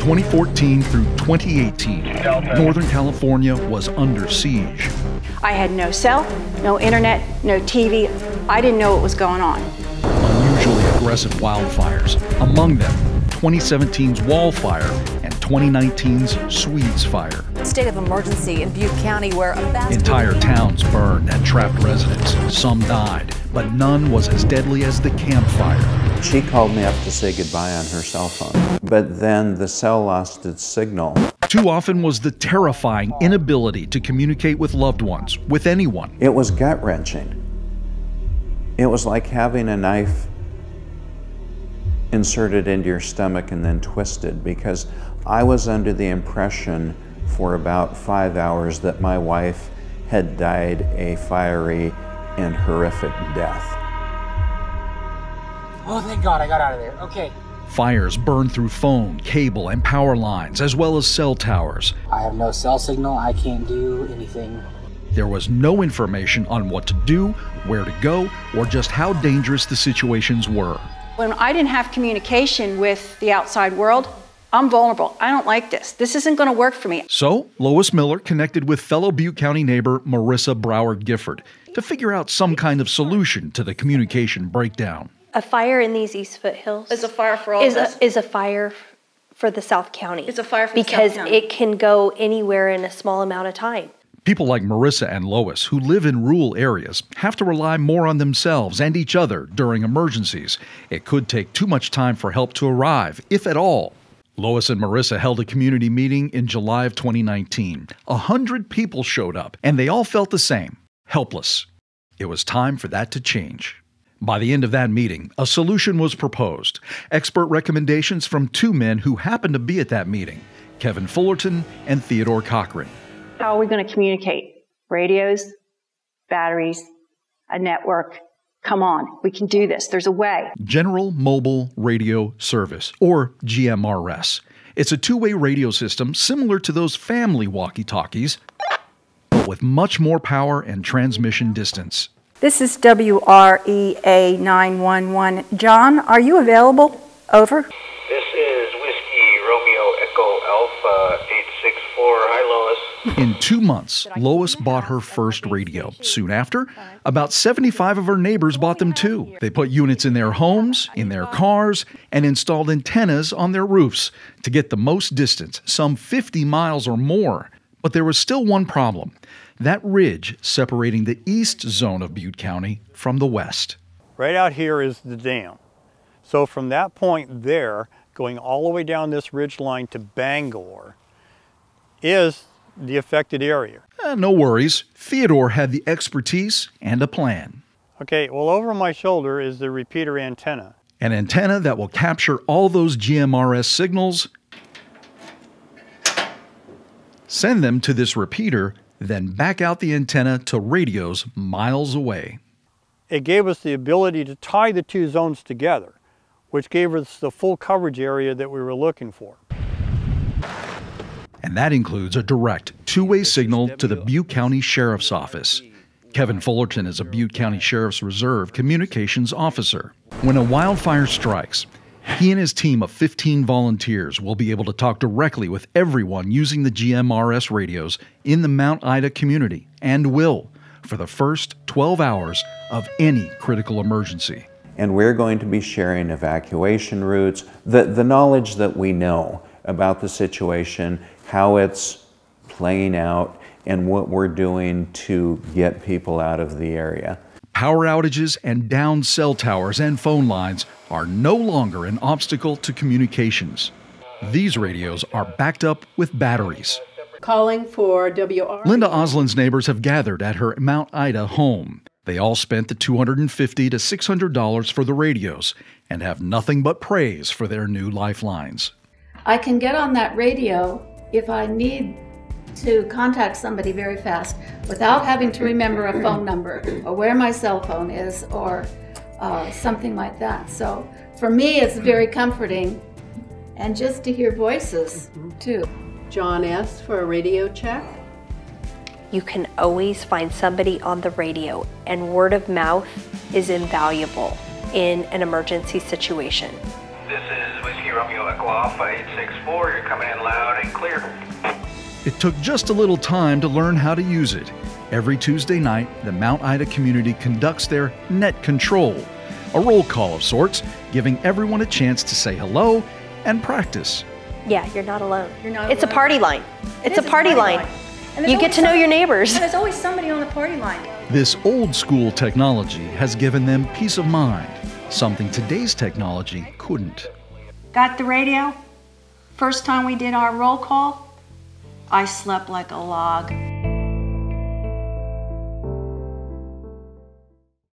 2014 through 2018, Northern California was under siege. I had no cell, no internet, no TV. I didn't know what was going on. Unusually aggressive wildfires, among them 2017's Wildfire and 2019's Swedes Fire. State of emergency in Butte County where a vast... Entire towns burned and trapped residents. Some died, but none was as deadly as the Camp Fire. She called me up to say goodbye on her cell phone, but then the cell lost its signal. Too often was the terrifying inability to communicate with loved ones, with anyone. It was gut-wrenching. It was like having a knife inserted into your stomach and then twisted, because I was under the impression for about 5 hours that my wife had died a fiery and horrific death. Oh, thank God I got out of there. Okay. Fires burned through phone, cable, and power lines, as well as cell towers. I have no cell signal. I can't do anything. There was no information on what to do, where to go, or just how dangerous the situations were. When I didn't have communication with the outside world, I'm vulnerable. I don't like this. This isn't going to work for me. So, Lois Miller connected with fellow Butte County neighbor Marissa Broward Gifford to figure out some kind of solution to the communication breakdown. A fire in these East Foothills It's a fire for all of us. Is a fire for the South County. It's a fire for the South County. Because it can go anywhere in a small amount of time. People like Marissa and Lois, who live in rural areas, have to rely more on themselves and each other during emergencies. It could take too much time for help to arrive, if at all. Lois and Marissa held a community meeting in July of 2019. 100 people showed up, and they all felt the same: helpless. It was time for that to change. By the end of that meeting, a solution was proposed. Expert recommendations from two men who happened to be at that meeting: Kevin Fullerton and Theodore Cochran. How are we going to communicate? Radios, batteries, a network. Come on, we can do this. There's a way. General Mobile Radio Service, or GMRS. It's a two-way radio system similar to those family walkie-talkies, but with much more power and transmission distance. This is WREA 911. John, are you available? Over. This is Whiskey Romeo Echo Alpha 864. Hi, Lois. In 2 months, Lois bought her first radio. Soon after, about 75 of her neighbors bought them too. They put units in their homes, in their cars, and installed antennas on their roofs to get the most distance, some 50 miles or more. But there was still one problem: that ridge separating the east zone of Butte County from the west. Right out here is the dam. So from that point there, going all the way down this ridge line to Bangor, is the affected area. No worries. Theodore had the expertise and a plan. Okay, well, over my shoulder is the repeater antenna. An antenna that will capture all those GMRS signals, send them to this repeater, then back out the antenna to radios miles away. It gave us the ability to tie the two zones together, which gave us the full coverage area that we were looking for. And that includes a direct two-way signal to the Butte County Sheriff's Office. Kevin Fullerton is a Butte County Sheriff's Reserve communications officer. When a wildfire strikes, he and his team of 15 volunteers will be able to talk directly with everyone using the GMRS radios in the Mount Ida community, and will, for the first 12 hours of any critical emergency. And we're going to be sharing evacuation routes, the knowledge that we know about the situation, how it's playing out, and what we're doing to get people out of the area. Power outages and downed cell towers and phone lines are no longer an obstacle to communications. These radios are backed up with batteries. Calling for WR. Linda Oslin's neighbors have gathered at her Mount Ida home. They all spent the $250 to $600 for the radios and have nothing but praise for their new lifelines. I can get on that radio if I need to contact somebody very fast without having to remember a phone number or where my cell phone is or something like that. So for me, it's very comforting, and just to hear voices too. John asked for a radio check. You can always find somebody on the radio, and word of mouth is invaluable in an emergency situation. This is Whiskey Romeo Echo Alpha 864. You're coming in loud and clear. It took just a little time to learn how to use it. Every Tuesday night, the Mount Ida community conducts their net control, a roll call of sorts, giving everyone a chance to say hello and practice. Yeah, you're not alone. You're not It's a alone. party line. It's a is party line. You get to know your neighbors. And there's always somebody on the party line. This old school technology has given them peace of mind, something today's technology couldn't. Got the radio? First time we did our roll call, I slept like a log.